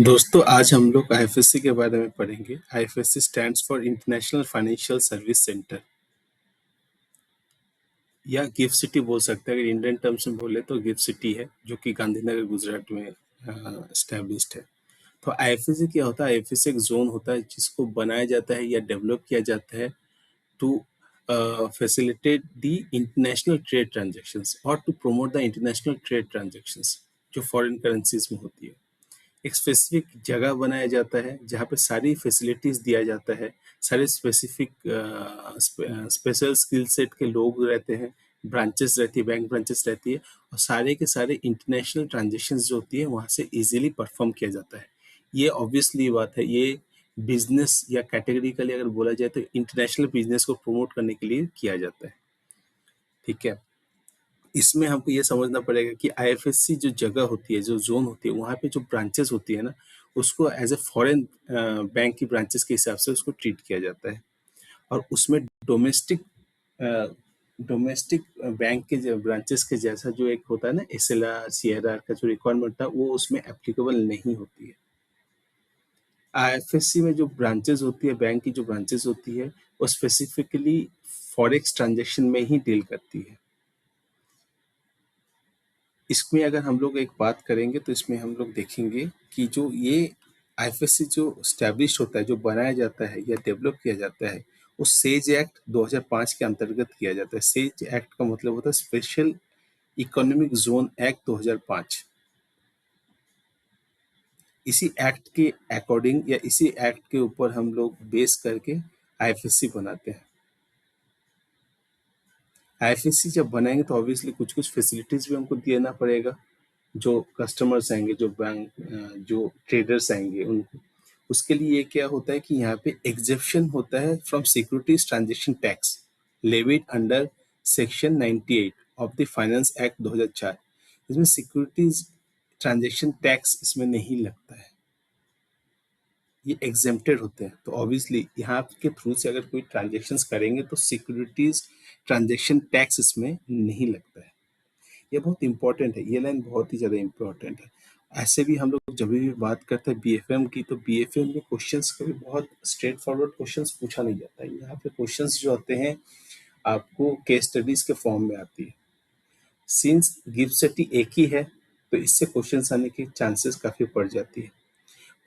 दोस्तों आज हम लोग आईएफएससी के बारे में पढ़ेंगे। IFSC stands for international financial service centre या गिफ्ट सिटी बोल सकते हैं। अगर इंडियन टर्म्स में बोले तो गिफ्ट सिटी है, जो कि गांधीनगर गुजरात में स्टैब्लिश्ड है। तो आईएफएससी क्या होता है? आईएफएससी एक जोन होता है जिसको बनाया जाता है या डेवलप किया जाता है to facilitate the international trade transactions और to promote the international trade transactions जो फॉरेन करेंसीज में होती है। एक स्पेसिफिक जगह बनाया जाता है जहाँ पे सारी फैसिलिटीज दिया जाता है, सारे स्पेसिफिक स्पेशल स्किल सेट के लोग रहते हैं, ब्रांचेस रहती है, बैंक ब्रांचेस रहती है, और सारे के सारे इंटरनेशनल ट्रांजेक्शन्स जो होती है वहाँ से इजीली परफॉर्म किया जाता है। ये ऑब्वियसली बात है, ये बिजनेस या कैटेगरिकली अगर बोला जाए तो इंटरनेशनल बिजनेस को प्रमोट करने के लिए किया जाता है। ठीक है, इसमें हमको ये समझना पड़ेगा कि आईएफएससी जो जगह होती है, जो जोन होती है, वहाँ पे जो ब्रांचेस होती है ना, उसको एज ए फॉरेन बैंक की ब्रांचेस के हिसाब से उसको ट्रीट किया जाता है। और उसमें डोमेस्टिक बैंक के जो ब्रांचेस के जैसा जो एक होता है ना, एसएलआर सीआरआर का जो रिक्वायरमेंट था, वो उसमें एप्लीकेबल नहीं होती है। आईएफएससी में जो ब्रांचेस होती है, बैंक की जो ब्रांचेस होती है, वो स्पेसिफिकली फॉरेक्स ट्रांजेक्शन में ही डील करती है। इसमें अगर हम लोग एक बात करेंगे तो इसमें हम लोग देखेंगे कि जो ये आईएफएससी जो स्टैब्लिश होता है, जो बनाया जाता है या डेवलप किया जाता है, वो सेज एक्ट 2005 के अंतर्गत किया जाता है। सेज एक्ट का मतलब होता है स्पेशल इकोनॉमिक जोन एक्ट 2005। इसी एक्ट के अकॉर्डिंग या इसी एक्ट के ऊपर हम लोग बेस करके आईएफएससी बनाते हैं। आईएफएससी जब बनाएंगे तो ऑब्वियसली कुछ कुछ फैसिलिटीज भी हमको देना पड़ेगा। जो कस्टमर्स आएंगे, जो बैंक जो ट्रेडर्स आएंगे, उनको उसके लिए क्या होता है कि यहाँ पे एग्जेप्शन होता है from securities transaction tax levied under section 98 of the finance act 2004। इसमें सिक्योरिटीज ट्रांजेक्शन टैक्स इसमें नहीं लगता है, ये एग्जेम्प्टेड होते हैं। तो ऑब्वियसली यहाँ के थ्रू से अगर कोई ट्रांजेक्शन्स करेंगे तो सिक्योरिटीज ट्रांजेक्शन टैक्स इसमें नहीं लगता है। ये बहुत इंपॉर्टेंट है, ये लाइन बहुत ही ज़्यादा इंपॉर्टेंट है। ऐसे भी हम लोग जब भी बात करते हैं बीएफएम की, तो बीएफएम में क्वेश्चंस कभी बहुत स्ट्रेट फॉरवर्ड क्वेश्चंस पूछा नहीं जाता है। यहाँ पे क्वेश्चंस जो आते हैं आपको केस स्टडीज के फॉर्म में आती है। सिंस गिफ्ट सिटी एक ही है तो इससे क्वेश्चंस आने की चांसेस काफ़ी बढ़ जाती है।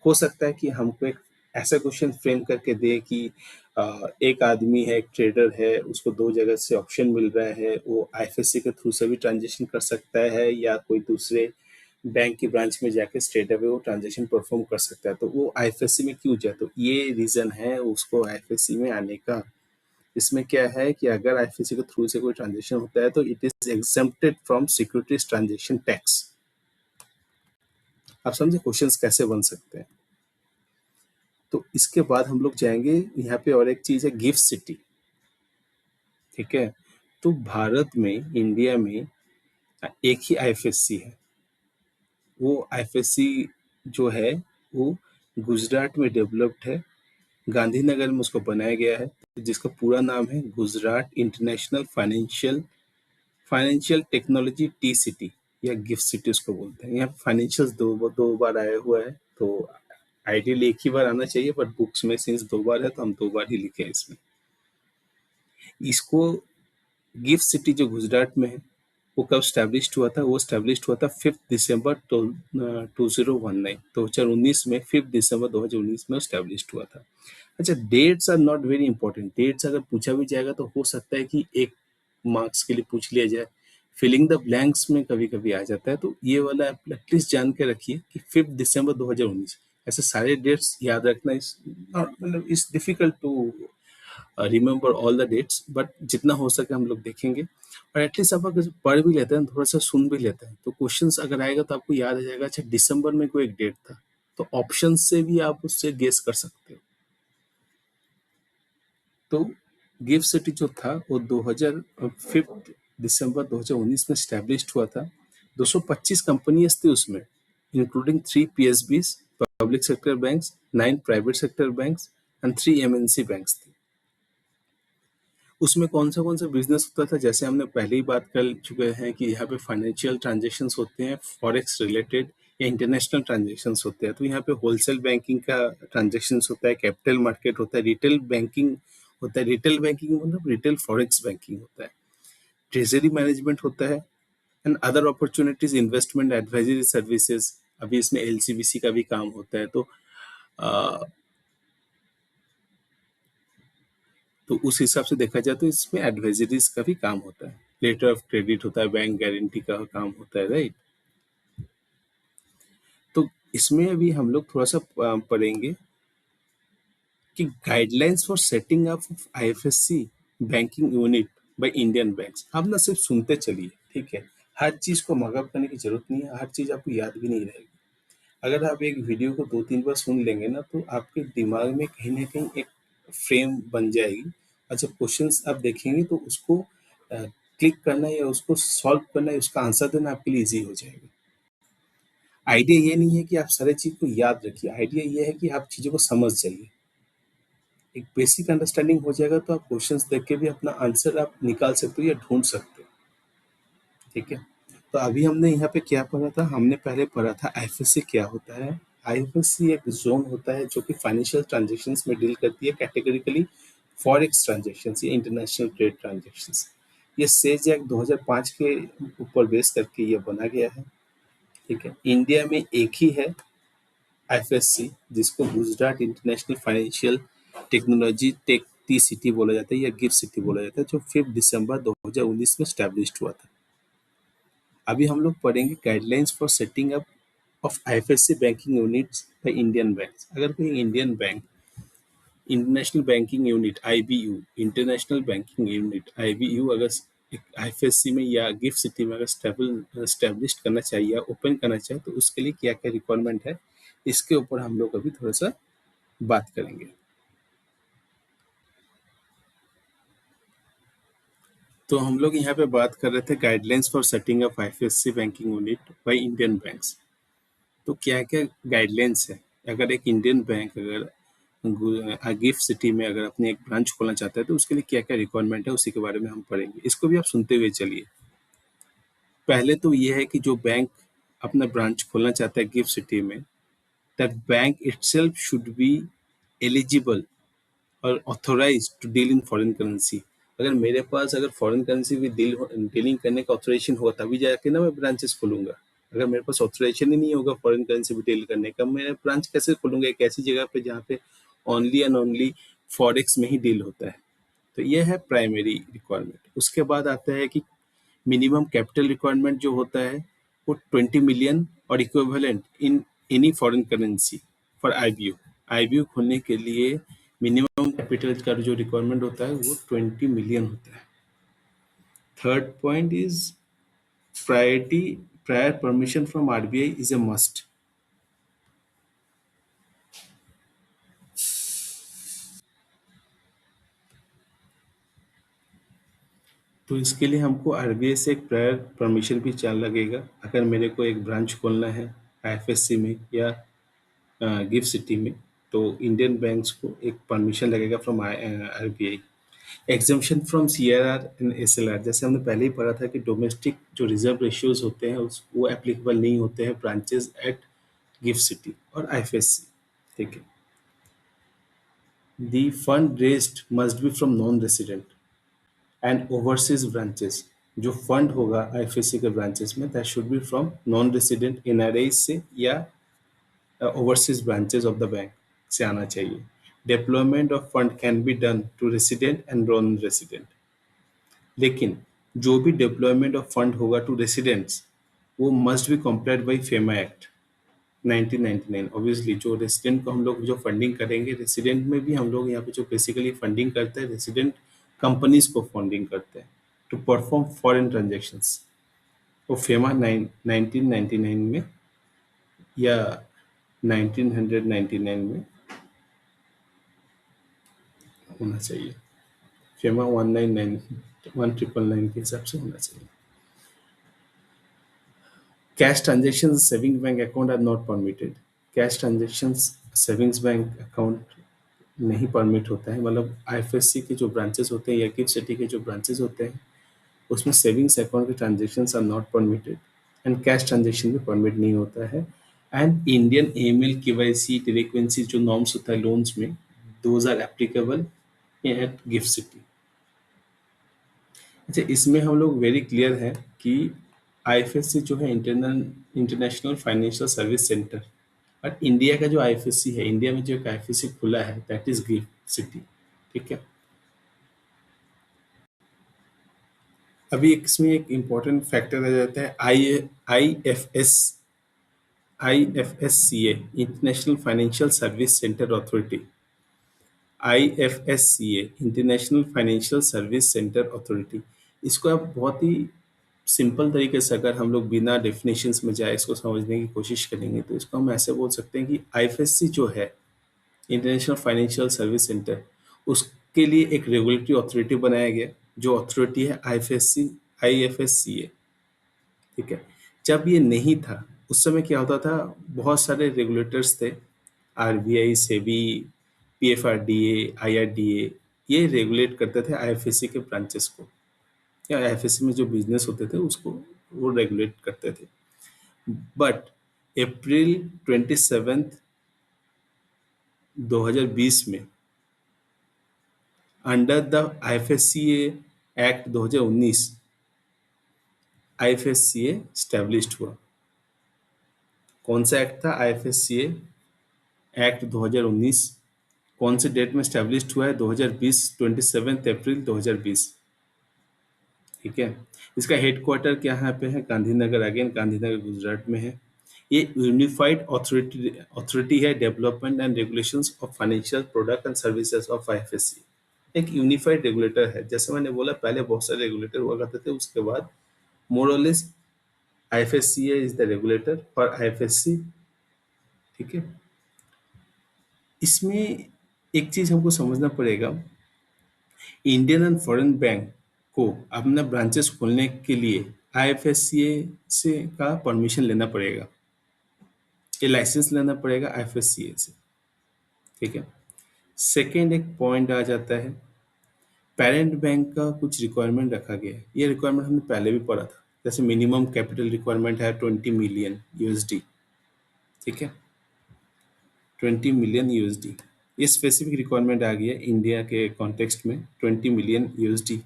हो सकता है कि हमको एक ऐसा क्वेश्चन फ्रेम करके दे कि एक आदमी है, एक ट्रेडर है, उसको दो जगह से ऑप्शन मिल रहा है, वो आईएफएससी के थ्रू से भी ट्रांजेक्शन कर सकता है या कोई दूसरे बैंक की ब्रांच में जाके स्ट्रेट अवे वो ट्रांजेक्शन परफॉर्म कर सकता है, तो वो आईएफएससी में क्यों जाए? तो ये रीजन है उसको आईएफएससी में आने का। इसमें क्या है कि अगर आईएफएससी के थ्रू से कोई ट्रांजेक्शन होता है तो it is exempted from securities transaction tax. आप समझे क्वेश्चंस कैसे बन सकते हैं। तो इसके बाद हम लोग जाएंगे यहाँ पे, और एक चीज है गिफ्ट सिटी। ठीक है, तो भारत में, इंडिया में एक ही आईएफएससी है। वो आईएफएससी जो है वो गुजरात में डेवलप्ड है, गांधीनगर में उसको बनाया गया है, जिसका पूरा नाम है Gujarat international financial technology T city या गिफ्ट सिटी उसको बोलते हैं। यहाँ फाइनेंशियल दो बार आया हुआ है, तो आइडियली एक ही बार आना चाहिए, बट बुक्स में सिंस दो बार है तो हम दो बार ही लिखे हैं इसमें। इसको गिफ्ट सिटी जो गुजरात में है वो कब स्टैब्लिश्ड हुआ था? वो स्टैब्लिश्ड हुआ था 5 दिसंबर 2019 में, 5 दिसंबर 2019 में स्टैब्लिश्ड हुआ था। अच्छा, dates are not very important. Dates अगर पूछा भी जाएगा तो हो सकता है कि एक मार्क्स के लिए पूछ लिया जाए, फिलिंग द ब्लैंक्स में कभी कभी आ जाता है, तो ये वाला एटलीस्ट जान के रखिए कि 5 दिसंबर 2019। ऐसे सारे डेट्स याद रखना इस मतलब इस difficult to remember all the dates, but जितना हो सके हम लोग देखेंगे। और एटलीस्ट आप अगर पढ़ भी लेते हैं, थोड़ा सा सुन भी लेते हैं, तो क्वेश्चंस अगर आएगा तो आपको याद आ जाएगा, अच्छा दिसंबर में कोई एक डेट था, तो ऑप्शन से भी आप उससे गेस कर सकते हो। तो गिफ्ट सिटी जो था वो 5 दिसंबर 2019 में स्टैब्लिश्ड हुआ था। 225 कंपनियां थी उसमें, including 3 PSBs, public sector banks, 9 private sector banks and 3 MNC banks थी। उसमें कौन सा बिजनेस होता था? जैसे हमने पहले ही बात कर चुके हैं कि यहाँ पे फाइनेंशियल ट्रांजेक्शन्स होते हैं फॉरेक्स रिलेटेड या इंटरनेशनल ट्रांजेक्शन्स होते हैं, तो यहाँ पे होलसेल बैंकिंग का ट्रांजेक्शन्स होता है, कैपिटल मार्केट होता है, रिटेल बैंकिंग होता है। रिटेल बैंकिंग मतलब रिटेल फॉरेक्स बैंकिंग होता है, ट्रेजरी मैनेजमेंट होता है, and other opportunities investment advisory services. अभी इसमें एलसीबीसी का भी काम होता है, तो उस हिसाब से देखा जाए तो इसमें एडवाइजरीज का भी काम होता है, लेटर ऑफ क्रेडिट होता है, बैंक गारंटी का काम होता है, राइट। तो इसमें अभी हम लोग थोड़ा सा पढ़ेंगे कि guidelines for setting up of IFSC banking unit by Indian banks. आप ना सिर्फ सुनते चलिए, ठीक है, हर चीज को मगअप करने की जरूरत नहीं है, हर चीज आपको याद भी नहीं रहेगी। अगर आप एक वीडियो को 2-3 बार सुन लेंगे ना, तो आपके दिमाग में कहीं ना कहीं एक फ्रेम बन जाएगी, और जब क्वेश्चंस आप देखेंगे तो उसको क्लिक करना या उसको सॉल्व करना या उसका आंसर देना आपके लिए ईजी हो जाएगा। आइडिया ये नहीं है कि आप सारे चीज को याद रखिए, आइडिया ये है कि आप चीजों को समझ जाइए। एक बेसिक अंडरस्टैंडिंग हो जाएगा तो आप क्वेश्चंस देख के भी अपना आंसर आप निकाल सकते हो या ढूंढ सकते हो, ठीक है। तो अभी हमने यहाँ पे क्या पढ़ा था, हमने पहले पढ़ा था आईएफएससी क्या होता है। आईएफएससी एक जोन होता है जो कि फाइनेंशियल ट्रांजेक्शन्स में डील करती है, कैटेगरिकली फॉरेक्स ट्रांजेक्शन्स या इंटरनेशनल ट्रेड ट्रांजेक्शन्स। ये सेज एक्ट 2005 के ऊपर बेस करके ये बना गया है, ठीक है। इंडिया में एक ही है आईएफएससी, जिसको Gujarat international financial technology tech T city बोला जाता है या गिफ्ट सिटी बोला जाता है, जो 5 दिसंबर 2019 में स्टैब्लिश्ड हुआ था। अभी हम लोग पढ़ेंगे guidelines for setting up of IFSC banking units by Indian banks. अगर कोई Indian bank international banking unit IBU, international banking unit IBU अगर एक आईएफएससी में या गिफ्ट सिटी में अगर स्टैब्लिश करना चाहिए या ओपन करना चाहिए, तो उसके लिए क्या क्या रिक्वायरमेंट है, इसके ऊपर हम लोग अभी थोड़ा सा बात करेंगे। तो हम लोग यहाँ पे बात कर रहे थे guidelines for setting up IFSC banking unit by Indian banks. तो क्या क्या गाइडलाइंस है, अगर एक इंडियन बैंक अगर गिफ्ट सिटी में अगर अपने एक ब्रांच खोलना चाहता है तो उसके लिए क्या क्या रिक्वायरमेंट है, उसी के बारे में हम पढ़ेंगे। इसको भी आप सुनते हुए चलिए। पहले तो ये है कि जो बैंक अपना ब्रांच खोलना चाहता है गिफ्ट सिटी में, that bank itself should be eligible और authorise to deal in foreign currency. अगर मेरे पास अगर फॉरेन करेंसी भी डीलिंग करने का ऑथोराइजेशन होगा तभी जाके ना मैं ब्रांचेस खोलूंगा। अगर मेरे पास ऑथोराइजेशन ही नहीं होगा फॉरेन करेंसी भी डील करने का, मैं ब्रांच कैसे खोलूंगा एक ऐसी जगह पे जहाँ पे ओनली एंड ओनली फॉरेक्स में ही डील होता है। तो ये है प्राइमरी रिक्वायरमेंट। उसके बाद आता है कि मिनिमम कैपिटल रिक्वायरमेंट जो होता है वो 20 मिलियन और equivalent in any foreign currency for IBU. IBU खोलने के लिए मिनिमम कैपिटल का जो रिक्वायरमेंट होता है वो 20 मिलियन होता है। Third point is priority prior permission from RBI is a must. तो इसके लिए हमको आरबीआई से एक प्रायर परमिशन भी चाहिए लगेगा। अगर मेरे को एक ब्रांच खोलना है आईएफएससी में या गिफ्ट सिटी में, तो इंडियन बैंक्स को एक परमिशन लगेगा from RBI. Exemption from CRR and SLR, जैसे हमने पहले ही पढ़ा था कि डोमेस्टिक जो रिजर्व रेशियोज होते हैं वो एप्लीकेबल नहीं होते हैं ब्रांचेस एट गिफ्ट सिटी और आईएफएससी, ठीक है। The fund raised must be from non resident and overseas branches. जो फंड होगा आईएफएससी के ब्रांचेस में that should be from non resident NRI से या overseas branches of the bank से आना चाहिए। Deployment of fund can be done to resident and non resident, लेकिन जो भी डिप्लॉयमेंट ऑफ फंड होगा टू रेसिडेंट्स वो must B complied by FEMA act 1999। Obviously जो रेसिडेंट को हम लोग जो फंडिंग करेंगे, रेसिडेंट में भी हम लोग यहाँ पे जो बेसिकली फंडिंग करते हैं रेसिडेंट कंपनीज को फंडिंग करते हैं टू परफॉर्म फॉरेन ट्रांजेक्शन्स। वो फेमा 1999 में या 1999 में होना चाहिए, फेमा 1999 के हिसाब से होना चाहिए। Cash transaction saving bank account are not permitted. Cash transaction savings bank account नहीं परमिट होता है, मतलब आईएफएससी के जो ब्रांचेस होते हैं या गिफ्ट सिटी के जो ब्रांचेस होते हैं उसमें सेविंग्स अकाउंट के transaction are not permitted and cash transaction भी परमिट नहीं होता है। And Indian AML KYC delinquency जो नॉर्म्स होता है लोन्स में, those are applicable at GIFT City. अच्छा, इसमें हम लोग वेरी क्लियर है कि आईएफएससी जो है इंटरनेशनल फाइनेंशियल सर्विस सेंटर, और इंडिया का जो आईएफएससी है, इंडिया में जो एक आईएफएससी खुला है दैट इज गिफ्ट सिटी। ठीक है। अभी इसमें एक इम्पोर्टेंट फैक्टर आ जाता है IFSCA, international financial service centre authority. IFSCA, international financial service centre authority. इसको आप बहुत ही सिंपल तरीके से अगर हम लोग बिना डेफिनेशंस में जाए इसको समझने की कोशिश करेंगे तो इसको हम ऐसे बोल सकते हैं कि आईएफएससी जो है, इंटरनेशनल फाइनेंशियल सर्विस सेंटर, उसके लिए एक रेगुलेटरी अथॉरिटी बनाया गया जो अथॉरिटी है आईएफएससीए। ठीक है। जब ये नहीं था उस समय क्या होता था, बहुत सारे रेगुलेटर्स थे, आरबीआई, सेबी, पीएफआरडीए, आईआरडीए, ये रेगुलेट करते थे आईएफएससी के ब्रांचेस को, या आईएफएससी में जो बिजनेस होते थे उसको वो रेगुलेट करते थे। बट अप्रैल 27 2020 में under the IFSCA act 2019 IFSCA established हुआ। कौन सा एक्ट था? IFSCA act 2019। कौन से डेट में स्टैब्लिश्ड हुआ है? 2020, 27 अप्रैल 2020। ठीक है। इसका हेडक्वार्टर क्या यहाँ पे है? गांधीनगर, अगेन गांधीनगर गुजरात में है। ये यूनिफाइड अथॉरिटी है development and regulations of financial product and services of IFSC. एक यूनिफाइड रेगुलेटर है। जैसे मैंने बोला पहले बहुत सारे रेगुलेटर हुआ करते थे, उसके बाद मोर और less IFSC is the regulator for IFSC. ठीक है। इसमें एक चीज हमको समझना पड़ेगा, इंडियन एंड फॉरेन बैंक को अपना ब्रांचेस खोलने के लिए आईएफएससीए से का परमिशन लेना पड़ेगा, ये लाइसेंस लेना पड़ेगा आईएफएससीए से। ठीक है। सेकेंड एक पॉइंट आ जाता है, पेरेंट बैंक का कुछ रिक्वायरमेंट रखा गया है। ये रिक्वायरमेंट हमने पहले भी पढ़ा था। जैसे मिनिमम कैपिटल रिक्वायरमेंट है 20 मिलियन यूएसडी। ठीक है, 20 मिलियन यूएसडी, ये स्पेसिफिक रिक्वायरमेंट आ गया इंडिया के कॉन्टेक्स्ट में। 20 million USD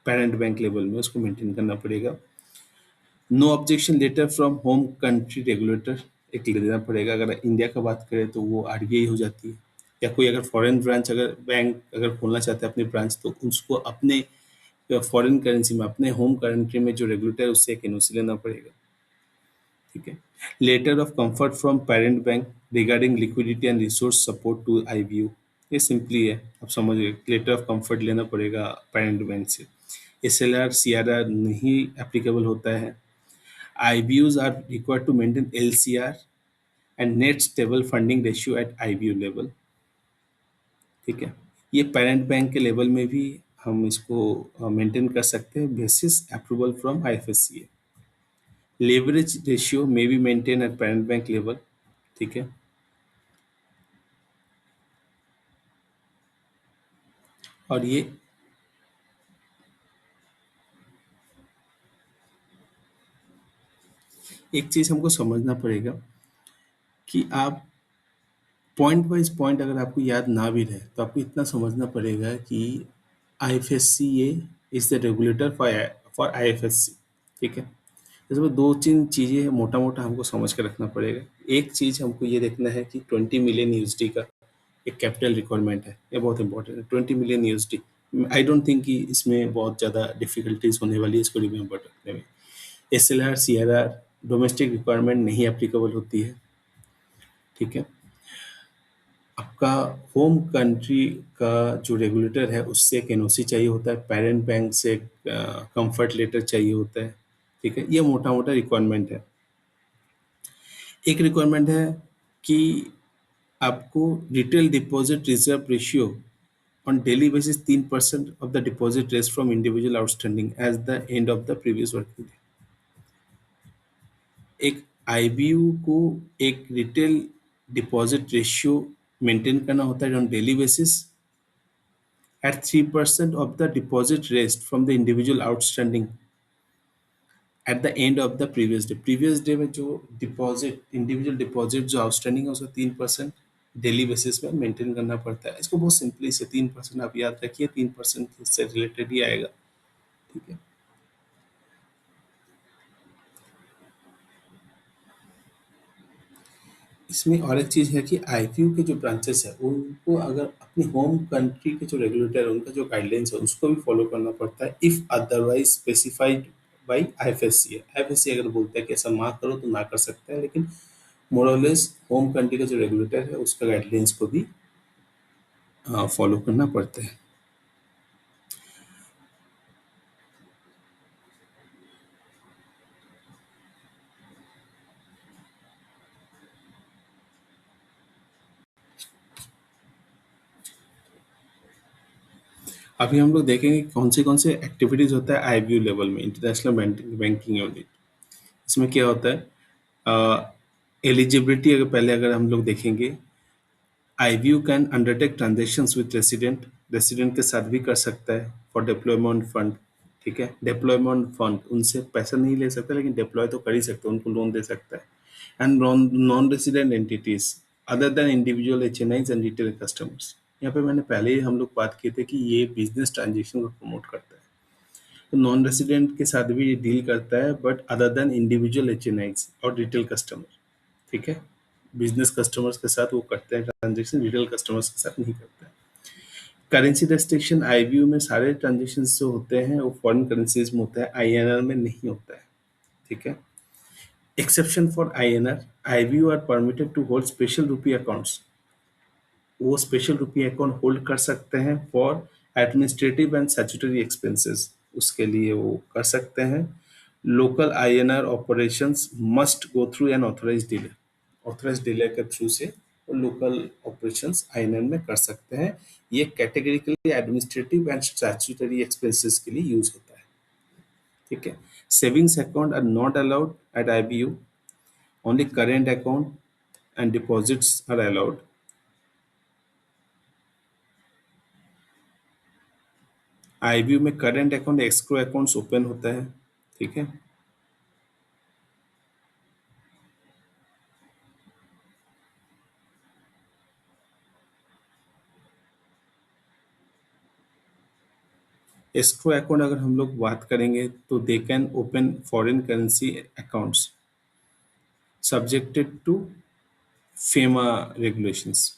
parent bank level में उसको मेंटेन करना पड़ेगा। No objection letter from home country regulator एक ले देना पड़ेगा। अगर इंडिया का बात करें तो वो आरबीआई हो जाती है, या कोई अगर फॉरेन ब्रांच अगर बैंक अगर खोलना चाहता है अपनी ब्रांच, तो उसको अपने फॉरेन करेंसी में, अपने होम कंट्री में जो रेगुलेटर है उससे एक एनओसी लेना पड़ेगा। ठीक है। Letter of comfort from parent bank regarding liquidity and resource support to IBU, ये सिंपली है, आप समझिए, लेटर ऑफ कंफर्ट लेना पड़ेगा पेरेंट बैंक से। एसएलआर सीआरआर नहीं एप्लीकेबल होता है। IBUs are required to maintain LCR and net stable funding ratio at IBU level। ठीक है। ये पेरेंट बैंक के लेवल में भी हम इसको मेंटेन कर सकते हैं basis approval from IFSCA. Leverage ratio में भी maintain at parent bank level. ठीक है। और ये एक चीज हमको समझना पड़ेगा कि आप पॉइंट वाइज पॉइंट अगर आपको याद ना भी रहे तो आपको इतना समझना पड़ेगा कि IFSCA is the regulator for IFSC. ठीक है। इसमें दो तीन चीज़ें मोटा मोटा हमको समझ के रखना पड़ेगा। एक चीज़ हमको ये देखना है कि 20 मिलियन यूएसडी का एक कैपिटल रिक्वायरमेंट है, ये बहुत इंपॉर्टेंट है। 20 million USD, I don't think कि इसमें बहुत ज़्यादा डिफिकल्टीज होने वाली है इसको रिमेंबर रखने में। एसएलआर सीआरआर डोमेस्टिक रिक्वायरमेंट नहीं एप्लीकेबल होती है। ठीक है। आपका होम कंट्री का जो रेगुलेटर है उससे एक एनओसी चाहिए होता है, पेरेंट बैंक से कंफर्ट लेटर चाहिए होता है। ठीक है। ये मोटा मोटा रिक्वायरमेंट है। एक रिक्वायरमेंट है कि आपको retail deposit reserve ratio on daily basis 3% of the deposit rest from individual outstanding as the end of the previous working day. एक आईबीयू को एक रिटेल डिपॉजिट रेशियो मेंटेन करना होता है on daily basis at 3% of the deposit raised from the individual outstanding at the end of the previous day में जो deposit, individual deposit जो outstanding है उसका 3% डेली बेसिस पे मेंटेन करना पड़ता है। इसको बहुत सिंपली से 3% आप याद रखिए, 3% से रिलेटेड ही आएगा। ठीक है। इसमें और एक चीज़ है कि आईपीओ के जो ब्रांचेस है उनको अगर अपनी होम कंट्री के जो रेगुलेटर है उनका जो गाइडलाइंस है उसको भी फॉलो करना पड़ता है, if otherwise specified by IFSC है। आईएफएससी अगर बोलता है कि ऐसा ना करो तो ना कर सकते हैं, लेकिन मोरलेस होम कंट्री का जो रेगुलेटर है उसका गाइडलाइंस को भी फॉलो करना पड़ता है। अभी हम लोग देखेंगे कौन से एक्टिविटीज होता है आईबीयू लेवल में, इंटरनेशनल बैंकिंग यूनिट। इसमें क्या होता है, एलिजिबिलिटी अगर हम लोग देखेंगे, IBU can undertake transactions with resident, resident के साथ भी कर सकता है फॉर डिप्लॉयमेंट फंड। ठीक है, डिप्लॉयमेंट फंड उनसे पैसा नहीं ले सकता लेकिन डिप्लॉय तो कर ही सकता है, उनको लोन दे सकता है। And non resident entities other than individual HNIs and retail customers. यहाँ पे मैंने पहले ही हम लोग बात किए थे कि ये बिजनेस ट्रांजेक्शन को प्रमोट करता है, तो नॉन रेसिडेंट के साथ भी ये डील करता है, बट अदर देन इंडिविजुअल एचएनआईज और रिटेल कस्टमर। ठीक है, बिजनेस कस्टमर्स के साथ वो करते हैं ट्रांजेक्शन, रिटेल कस्टमर्स के साथ नहीं करते हैं। करेंसी रेस्ट्रिक्शन आईबीयू में सारे ट्रांजेक्शन जो होते हैं वो फॉरेन करेंसीज में होता है, आईएनआर में नहीं होता है। ठीक है। Exception for INR, IBU are permitted to hold special rupee accounts. वो स्पेशल रुपी अकाउंट होल्ड कर सकते हैं for administrative and statutory expenses, उसके लिए वो कर सकते हैं। Local INR operations must go through an authorised dealer, authorised dealer के थ्रू से वो लोकल ऑपरेशंस आईएनआर में कर सकते हैं। ये categorically administrative and statutory expenses के लिए यूज होता है। ठीक है। Savings account are not allowed at IBU, only current account and deposits are allowed. IBU में current account escrow accounts open होता है। ठीक है। एस्क्रो अकाउंट अगर हम लोग बात करेंगे तो they can open foreign currency accounts subjected to FEMA regulations.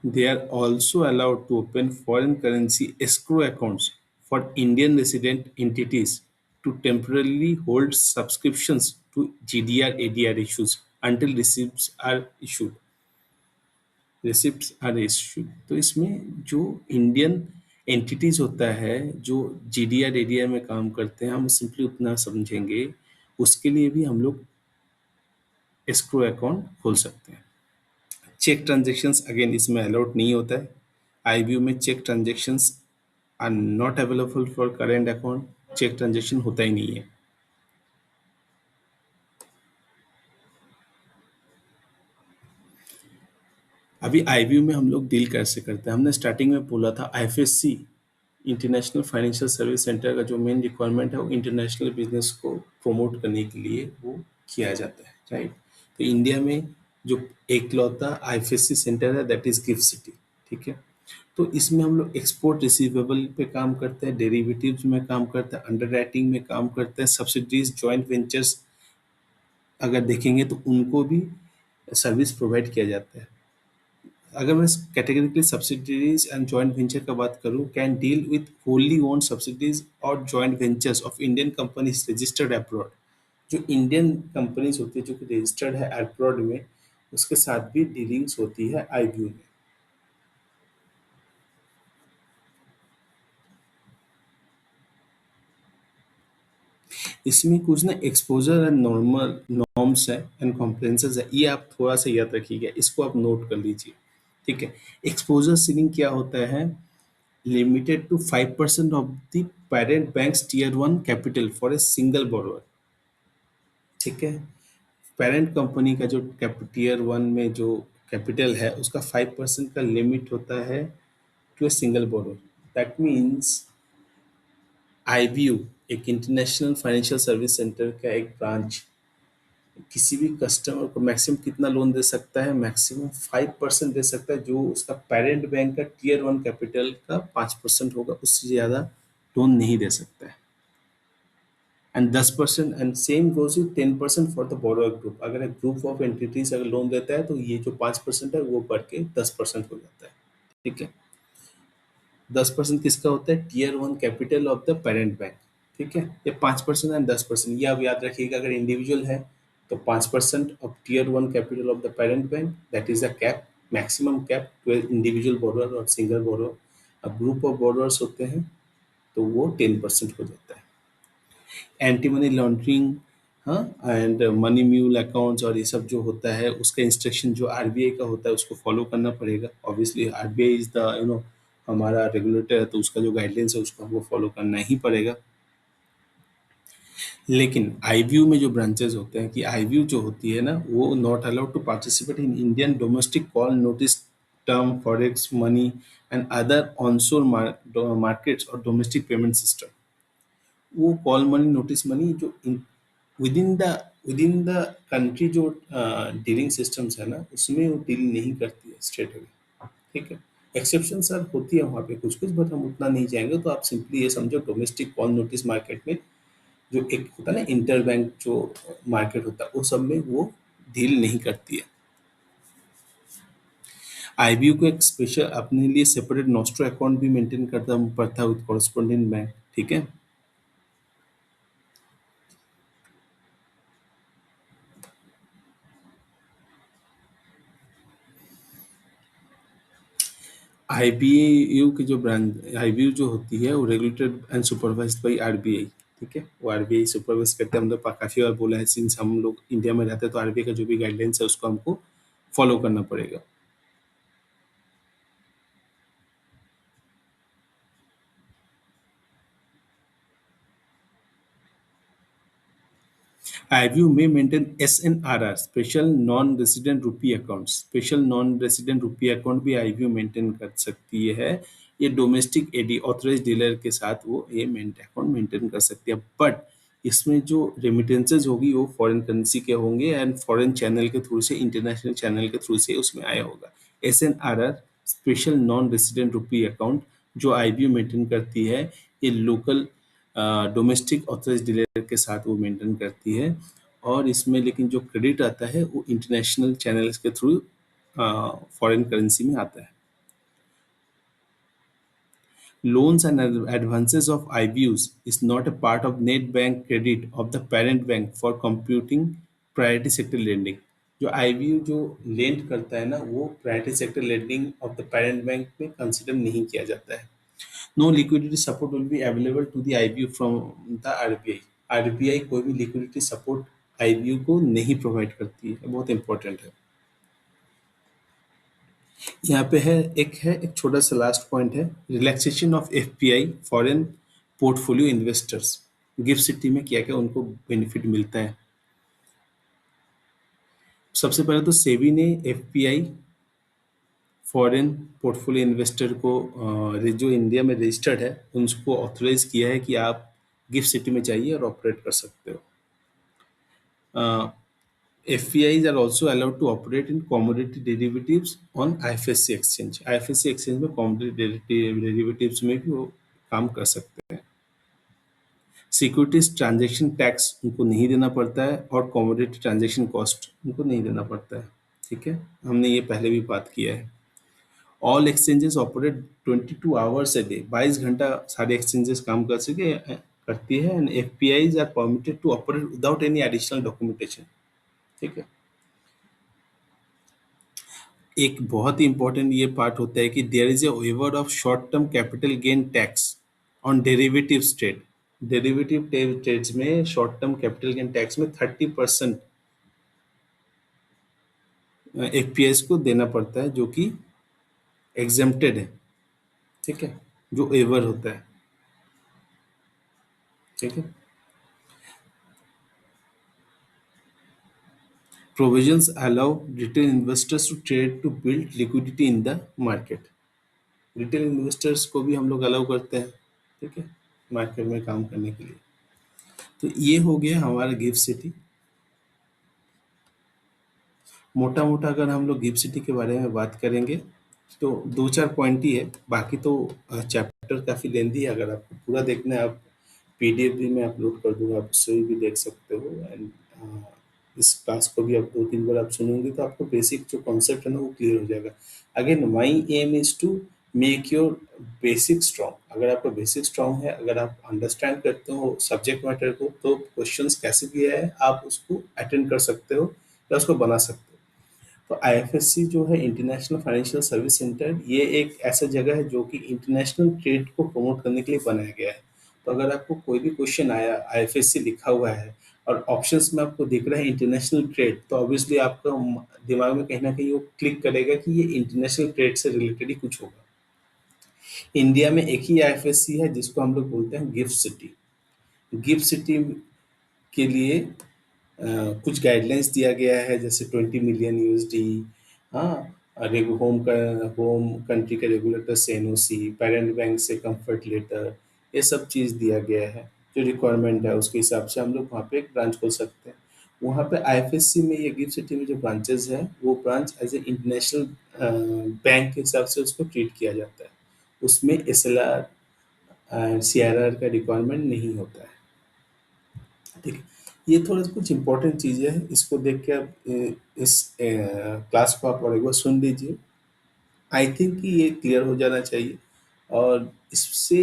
They are also allowed to open foreign currency escrow accounts for Indian resident entities to temporarily hold subscriptions to GDR ADR issues until receipts are issued। तो इसमें जो Indian entities होता है जो GDR ADR में काम करते हैं, हम सिंपली उतना समझेंगे, उसके लिए भी हम लोग एस्क्रो अकाउंट खोल सकते हैं। चेक ट्रांजेक्शन्स अगेन इसमें अलाउड नहीं होता है। आईबीयू में cheque transactions are not available for current account, cheque transaction होता ही नहीं है। अभी आईबीयू में हम लोग डील कैसे करते हैं, हमने स्टार्टिंग में बोला था IFSC international financial service centre का जो मेन रिक्वायरमेंट है वो इंटरनेशनल बिजनेस को प्रमोट करने के लिए वो किया जाता है, राइट। तो इंडिया में जो एकलौता आईएफएससी सेंटर है दैट इज गिफ्ट सिटी। ठीक है। तो इसमें हम लोग एक्सपोर्ट रिसीवेबल पे काम करते हैं, डेरिवेटिव्स में काम करते हैं, अंडर राइटिंग में काम करते हैं, सब्सिडीज जॉइंट वेंचर्स अगर देखेंगे तो उनको भी सर्विस प्रोवाइड किया जाता है। अगर मैं categorically subsidies and joint venture का बात करूं, can deal with wholly owned subsidies और joint ventures of Indian companies registered abroad. जो इंडियन कंपनीज होती है जो कि रजिस्टर्ड है अब्रॉड में, उसके साथ भी डीलिंग्स होती है आईबीयू में। इसमें कुछ ना एक्सपोजर एंड नॉर्मल नॉर्म्स है एंड कॉम्प्रेंसेस है, ये आप थोड़ा सा याद रखिएगा, इसको आप नोट कर लीजिए। ठीक है। एक्सपोजर सीलिंग क्या होता है, limited to 5% of the parent bank's tier one capital for a single borrower. ठीक है। पेरेंट कंपनी का जो टियर वन में जो कैपिटल है उसका 5% का लिमिट होता है to a single borrower. That means IBU एक इंटरनेशनल फाइनेंशियल सर्विस सेंटर का एक ब्रांच किसी भी कस्टमर को मैक्सिमम कितना लोन दे सकता है, मैक्सिमम 5% दे सकता है, जो उसका पेरेंट बैंक का टीयर वन कैपिटल का 5% होगा, उससे ज़्यादा लोन नहीं दे सकता है। And 10% and same goes with 10% for the borrower group. अगर एक ग्रुप ऑफ एंटिटीज अगर लोन देता है तो ये जो 5% है वो बढ़ के 10% हो जाता है। ठीक है, 10% किसका होता है? Tier one capital of the parent bank. ठीक है, ये 5% एंड 10%, ये आप याद रखिएगा। अगर इंडिविजुअल है तो 5% of tier one capital of the parent bank, that is a cap, maximum cap to individual borrower और सिंगल बोरोअर। अब ग्रुप ऑफ बोरोअर्स होते हैं तो वो 10% हो जाता है। एंटी मनी लॉन्ड्रिंग, हाँ, एंड मनी म्यूल अकाउंट्स और ये सब जो होता है उसका इंस्ट्रक्शन जो आरबीआई का होता है उसको फॉलो करना पड़ेगा। ऑब्वियसली आरबीआई इज द हमारा रेगुलेटर है, तो उसका जो गाइडलाइंस है उसको हमको फॉलो करना ही पड़ेगा। लेकिन आईबीयू में जो ब्रांचेस होते हैं कि आईबीयू जो होती है ना, वो not allowed to participate in Indian domestic call notice term forex money and other onshore markets और डोमेस्टिक पेमेंट सिस्टम। वो कॉल मनी नोटिस मनी जो within the within the country जो डीलिंग सिस्टम्स है ना, उसमें वो डील नहीं करती है स्ट्रेट अवे। ठीक है, एक्सेप्शन सर होती है वहाँ पे कुछ कुछ, बट हम उतना नहीं जाएंगे। तो आप सिंपली ये समझो डोमेस्टिक कॉल नोटिस मार्केट में जो एक होता है ना इंटर बैंक जो मार्केट होता है, वो सब में वो डील नहीं करती है। आईबीयू को एक स्पेशल अपने लिए सेपरेट नॉस्ट्रो अकाउंट भी मेंटेन करता पड़ता है विद कॉरेस्पॉन्डिंग बैंक। ठीक है, आईबीयू की जो ब्रांच आईबीयू जो होती है वो regulated and supervised by RBI. ठीक है, वो आरबीआई सुपरवाइज करते हैं। हम लोग काफ़ी बार बोला है, सिंस हम लोग इंडिया में रहते हैं तो आरबीआई का जो भी गाइडलाइंस है उसको हमको फॉलो करना पड़ेगा। आईबीयू में मेंटेन एसएनआरआर, स्पेशल नॉन रेसिडेंट रुपी अकाउंट। स्पेशल नॉन रेसिडेंट रुपी अकाउंट भी आईबीयू मेंटेन कर सकती है। ये डोमेस्टिक एडी ऑथराइज डीलर के साथ वो ये अकाउंट मेंटेन कर सकती है, बट इसमें जो रेमिटेंसेज होगी वो फॉरेन करेंसी के होंगे एंड फॉरेन चैनल के थ्रू से, इंटरनेशनल चैनल के थ्रू से उसमें आया होगा। एसएनआरआर, स्पेशल नॉन रेसिडेंट रुपी अकाउंट, जो आईबीयू मेंटेन करती है, ये लोकल डोमेस्टिक ऑथराइज डीलर के साथ वो मेंटेन करती है। और इसमें लेकिन जो क्रेडिट आता है वो इंटरनेशनल चैनल्स के थ्रू फॉरेन करेंसी में आता है। Loans and advances of IBUs is not a part of net bank credit of the parent bank for computing priority sector lending। जो IBU जो लेंड करता है ना, वो priority sector lending of the parent bank में consider नहीं किया जाता है। No liquidity support will be available to the IBU from the RBI. RBI कोई भी लिक्विडिटी सपोर्ट आईबीयू को नहीं प्रोवाइड करती है, बहुत इंपॉर्टेंट है। यहाँ पे एक छोटा सा लास्ट पॉइंट है, relaxation of FPI foreign portfolio investors. Gift City में क्या क्या उनको बेनिफिट मिलता है। सबसे पहले तो सेबी ने एफपीआई फॉरेन पोर्टफोलियो इन्वेस्टर को जो इंडिया में रजिस्टर्ड है उनको ऑथराइज किया है कि आप गिफ्ट सिटी में जाइए और ऑपरेट कर सकते हो। FPIs are also allowed to operate in commodity derivatives on IFSC exchange। IFSC exchange में commodity derivatives में भी वो काम कर सकते हैं। सिक्योरिटीज ट्रांजैक्शन टैक्स उनको नहीं देना पड़ता है और कमोडिटी ट्रांजैक्शन कॉस्ट उनको नहीं देना पड़ता है। ठीक है, हमने ये पहले भी बात किया है। All exchanges operate 22 hours a day, 22 घंटा सारे एक्सचेंजेस काम कर सके करती है। And FPIs are permitted to operate without any additional documentation. ठीक है, एक बहुत ही इंपॉर्टेंट ये पार्ट होता है कि there is a waiver of short term capital gain tax on derivative trade. Derivative trades में short term capital gain tax में 30% एफपीएस को देना पड़ता है, जो कि एग्जेम्प्टेड है। ठीक है, जो वेवर होता है। ठीक है, provisions allow retail investors to trade to build liquidity in the market. Retail investors को भी हम लोग अलाउ करते हैं, ठीक है, मार्केट में काम करने के लिए। तो ये हो गया हमारा गिफ्ट सिटी। मोटा-मोटा अगर हम लोग गिफ्ट सिटी के बारे में बात करेंगे, तो 2-4 पॉइंट ही है, बाकी तो चैप्टर काफ़ी लेंथी है, अगर आपको पूरा देखना है, आप पीडीएफ भी मैं अपलोड कर दूँगा, आप उससे भी देख सकते हो। एंड इस क्लास को भी आप 2-3 बार आप सुनोगे तो आपको बेसिक जो कॉन्सेप्ट है ना वो क्लियर हो जाएगा। Again my aim is to make your basic strong. अगर आपका बेसिक स्ट्रॉन्ग है, अगर आप अंडरस्टैंड करते हो सब्जेक्ट मैटर को, तो क्वेश्चंस कैसे भी आए आप उसको अटेंड कर सकते हो या उसको बना सकते हो। तो आईएफएससी जो है इंटरनेशनल फाइनेंशियल सर्विस सेंटर, ये एक ऐसा जगह है जो कि इंटरनेशनल ट्रेड को प्रमोट करने के लिए बनाया गया है। तो अगर आपको कोई भी क्वेश्चन आया, आईएफएससी लिखा हुआ है और ऑप्शंस में आपको दिख रहा है इंटरनेशनल ट्रेड, तो ऑब्वियसली आपका दिमाग में कहीं ना कहीं वो क्लिक करेगा कि ये इंटरनेशनल ट्रेड से रिलेटेड ही कुछ होगा। इंडिया में एक ही आईएफएससी है जिसको हम लोग बोलते हैं गिफ्ट सिटी। गिफ्ट सिटी के लिए कुछ गाइडलाइंस दिया गया है, जैसे 20 मिलियन यूएसडी, हाँ, होम कंट्री का रेगुलेटर से एनओसी, पेरेंट बैंक से कंफर्ट लेटर, ये सब चीज़ दिया गया है। जो रिक्वायरमेंट है उसके हिसाब से हम लोग वहाँ पे एक ब्रांच खोल सकते हैं। वहाँ पे आईएफएससी में, ये गिफ्ट सिटी में जो ब्रांचेस है, वो branch as a international bank के हिसाब से उसको ट्रीट किया जाता है। उसमें एसएलआर एंड सीआरआर का रिक्वायरमेंट नहीं होता है, ठीक है। ये थोड़ा सा कुछ इंपॉर्टेंट चीज़ें हैं, इसको देख के आप इस क्लास को आप और एक बार सुन लीजिए। आई थिंक कि ये क्लियर हो जाना चाहिए, और इससे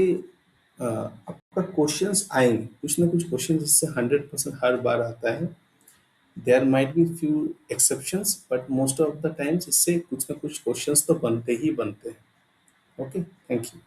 आपका क्वेश्चंस आएंगे, कुछ ना कुछ क्वेश्चन इससे 100% हर बार आता है। There might be few exceptions, but most of the times इससे कुछ ना कुछ क्वेश्चंस तो बनते ही बनते हैं। Okay, thank you.